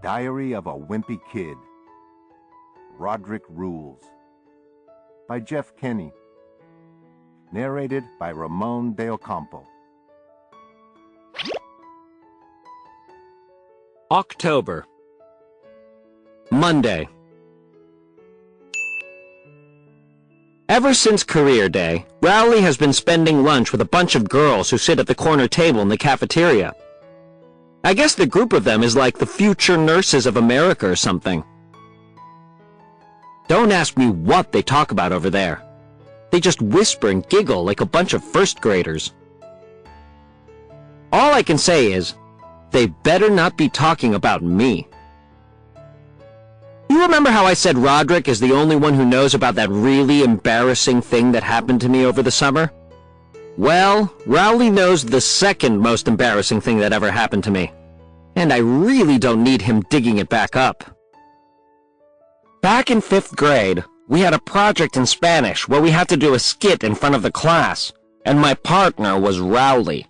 Diary of a Wimpy Kid. Rodrick Rules. By Jeff Kenny. Narrated by Ramon de Ocampo. October. Monday. Ever since career day, Rowley has been spending lunch with a bunch of girls who sit at the corner table in the cafeteria. I guess the group of them is like the future nurses of America or something. Don't ask me what they talk about over there. They just whisper and giggle like a bunch of first graders. All I can say is, they better not be talking about me. You remember how I said Rodrick is the only one who knows about that really embarrassing thing that happened to me over the summer? Well, Rowley knows the second most embarrassing thing that ever happened to me. And I really don't need him digging it back up. Back in 5th grade, we had a project in Spanish where we had to do a skit in front of the class, and my partner was Rowley.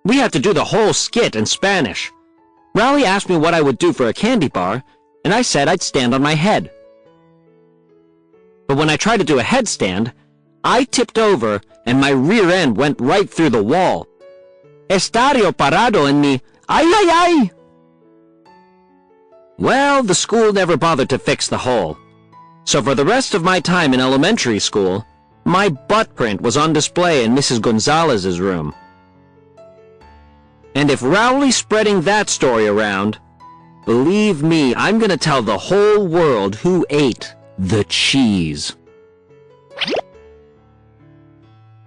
We had to do the whole skit in Spanish. Rowley asked me what I would do for a candy bar, and I said I'd stand on my head. But when I tried to do a headstand, I tipped over and my rear end went right through the wall. Estario parado en mi ay ay ay. Well, the school never bothered to fix the hole. So for the rest of my time in elementary school, my butt print was on display in Mrs. Gonzalez's room. And if Rowley's spreading that story around, believe me, I'm gonna tell the whole world who ate the cheese.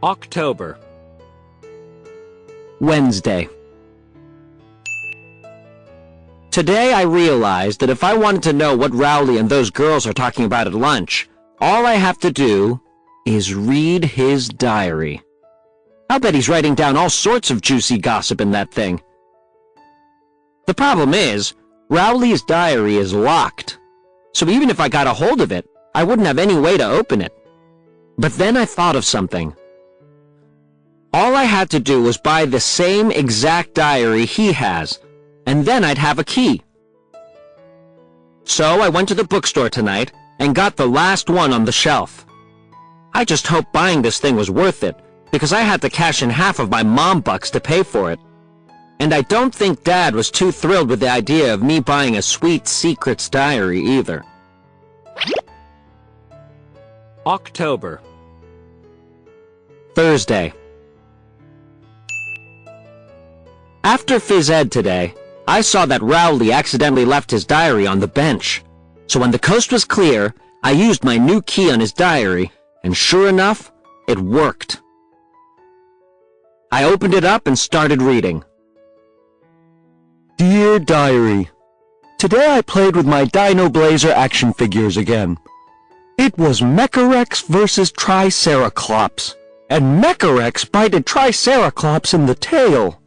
October. Wednesday. Today I realized that if I wanted to know what Rowley and those girls are talking about at lunch, all I have to do is read his diary. I'll bet he's writing down all sorts of juicy gossip in that thing. The problem is, Rowley's diary is locked, so even if I got a hold of it, I wouldn't have any way to open it. But then I thought of something. All I had to do was buy the same exact diary he has, and then I'd have a key. So I went to the bookstore tonight and got the last one on the shelf. I just hoped buying this thing was worth it, because I had to cash in half of my mom bucks to pay for it. And I don't think Dad was too thrilled with the idea of me buying a sweet secrets diary either. October. Thursday. After phys ed today, I saw that Rowley accidentally left his diary on the bench. So when the coast was clear, I used my new key on his diary, and sure enough, it worked. I opened it up and started reading. Dear Diary, today I played with my Dino Blazer action figures again. It was Mecharex versus Triceraclops, and Mecharex bited Triceraclops in the tail.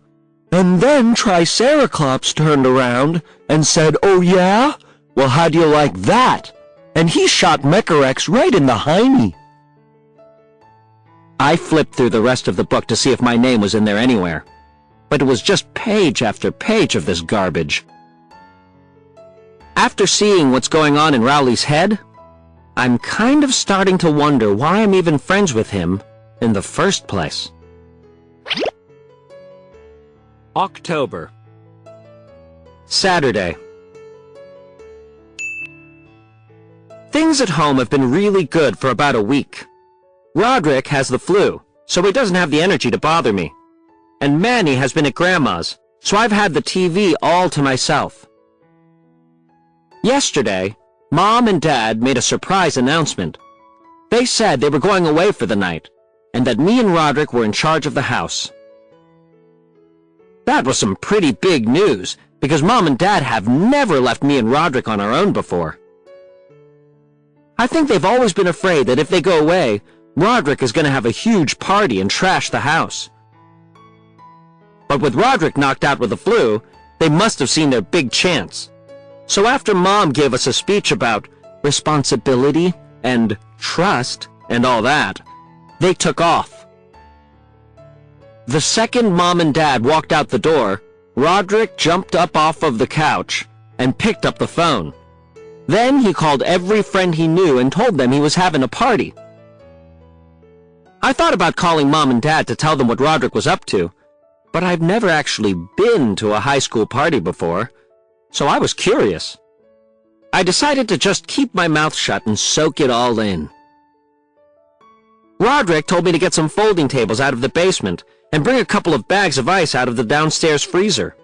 And then Triceraclops turned around and said, "Oh yeah? Well, how do you like that?" And he shot Mecharex right in the hiney. I flipped through the rest of the book to see if my name was in there anywhere, but it was just page after page of this garbage. After seeing what's going on in Rowley's head, I'm kind of starting to wonder why I'm even friends with him in the first place. October. Saturday. Things at home have been really good for about a week. Rodrick has the flu, so he doesn't have the energy to bother me. And Manny has been at Grandma's, so I've had the TV all to myself. Yesterday, Mom and Dad made a surprise announcement. They said they were going away for the night, and that me and Rodrick were in charge of the house. That was some pretty big news, because Mom and Dad have never left me and Rodrick on our own before. I think they've always been afraid that if they go away, Rodrick is going to have a huge party and trash the house. But with Rodrick knocked out with the flu, they must have seen their big chance. So after Mom gave us a speech about responsibility and trust and all that, they took off. The second Mom and Dad walked out the door, Rodrick jumped up off of the couch and picked up the phone. Then he called every friend he knew and told them he was having a party. I thought about calling Mom and Dad to tell them what Rodrick was up to, but I've never actually been to a high school party before, so I was curious. I decided to just keep my mouth shut and soak it all in. Rodrick told me to get some folding tables out of the basement and bring a couple of bags of ice out of the downstairs freezer.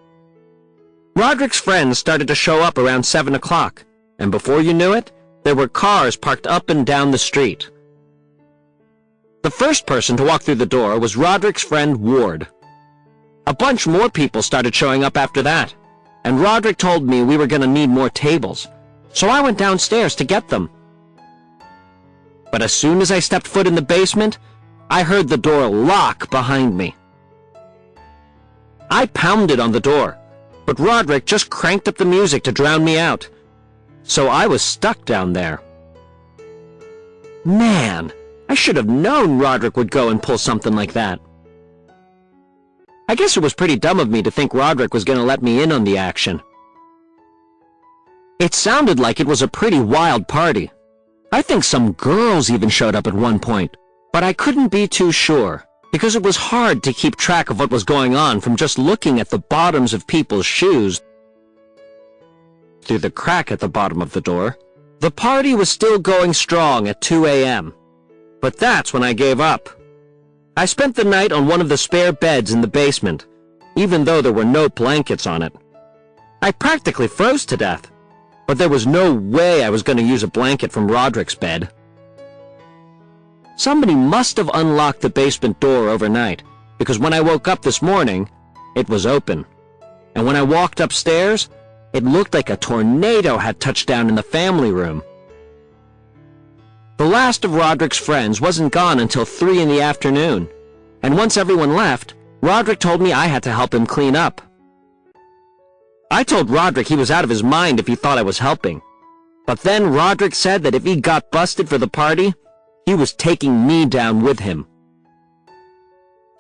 Rodrick's friends started to show up around 7 o'clock, and before you knew it, there were cars parked up and down the street. The first person to walk through the door was Rodrick's friend Ward. A bunch more people started showing up after that, and Rodrick told me we were going to need more tables, so I went downstairs to get them. But as soon as I stepped foot in the basement, I heard the door lock behind me. I pounded on the door, but Rodrick just cranked up the music to drown me out, so I was stuck down there. Man, I should have known Rodrick would go and pull something like that. I guess it was pretty dumb of me to think Rodrick was going to let me in on the action. It sounded like it was a pretty wild party. I think some girls even showed up at one point, but I couldn't be too sure, because it was hard to keep track of what was going on from just looking at the bottoms of people's shoes through the crack at the bottom of the door. The party was still going strong at 2 a.m., but that's when I gave up. I spent the night on one of the spare beds in the basement, even though there were no blankets on it. I practically froze to death, but there was no way I was going to use a blanket from Rodrick's bed. Somebody must have unlocked the basement door overnight, because when I woke up this morning, it was open. And when I walked upstairs, it looked like a tornado had touched down in the family room. The last of Rodrick's friends wasn't gone until 3 in the afternoon, and once everyone left, Rodrick told me I had to help him clean up. I told Rodrick he was out of his mind if he thought I was helping, but then Rodrick said that if he got busted for the party, he was taking me down with him.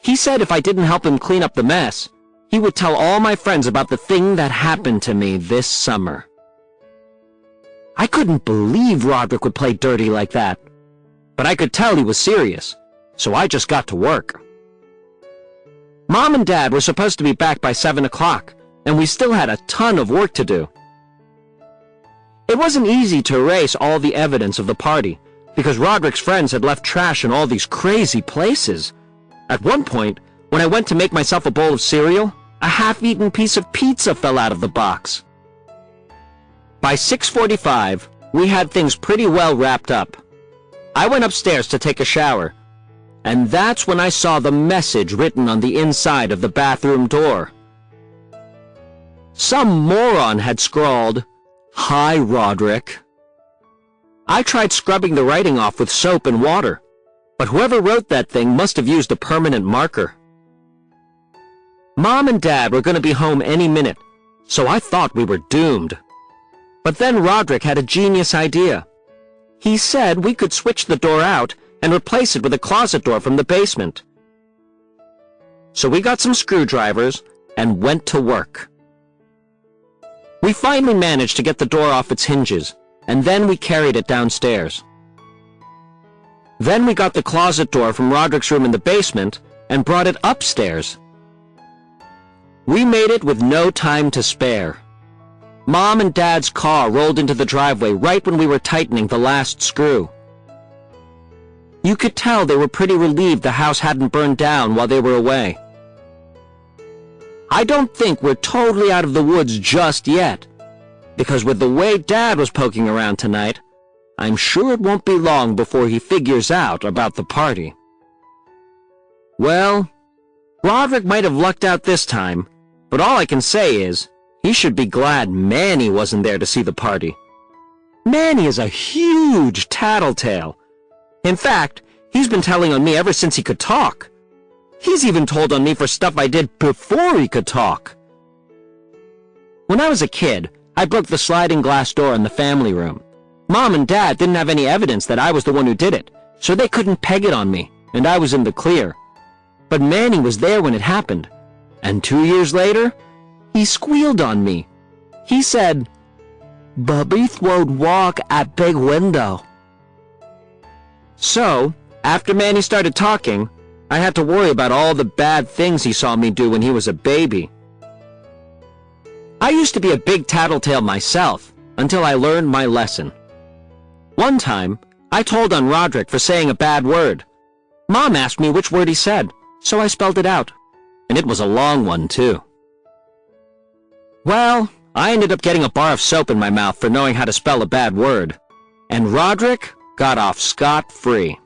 He said if I didn't help him clean up the mess, he would tell all my friends about the thing that happened to me this summer. I couldn't believe Rodrick would play dirty like that, but I could tell he was serious, so I just got to work. Mom and Dad were supposed to be back by 7 o'clock, and we still had a ton of work to do. It wasn't easy to erase all the evidence of the party, because Rodrick's friends had left trash in all these crazy places. At one point, when I went to make myself a bowl of cereal, a half-eaten piece of pizza fell out of the box. By 6:45, we had things pretty well wrapped up. I went upstairs to take a shower, and that's when I saw the message written on the inside of the bathroom door. Some moron had scrawled, "Hi, Rodrick." I tried scrubbing the writing off with soap and water, but whoever wrote that thing must have used a permanent marker. Mom and Dad were going to be home any minute, so I thought we were doomed. But then Rodrick had a genius idea. He said we could switch the door out and replace it with a closet door from the basement. So we got some screwdrivers and went to work. We finally managed to get the door off its hinges, and then we carried it downstairs. Then we got the closet door from Rodrick's room in the basement and brought it upstairs. We made it with no time to spare. Mom and Dad's car rolled into the driveway right when we were tightening the last screw. You could tell they were pretty relieved the house hadn't burned down while they were away. I don't think we're totally out of the woods just yet, because with the way Dad was poking around tonight, I'm sure it won't be long before he figures out about the party. Well, Rodrick might have lucked out this time, but all I can say is, he should be glad Manny wasn't there to see the party. Manny is a huge tattletale. In fact, he's been telling on me ever since he could talk. He's even told on me for stuff I did before he could talk. When I was a kid, I broke the sliding glass door in the family room. Mom and Dad didn't have any evidence that I was the one who did it, so they couldn't peg it on me, and I was in the clear. But Manny was there when it happened, and 2 years later, He squealed on me. He said, "Babies won't walk at big window." So, after Manny started talking, I had to worry about all the bad things he saw me do when he was a baby. I used to be a big tattletale myself until I learned my lesson. One time, I told on Rodrick for saying a bad word. Mom asked me which word he said, so I spelled it out. And it was a long one, too. Well, I ended up getting a bar of soap in my mouth for knowing how to spell a bad word. And Rodrick got off scot-free.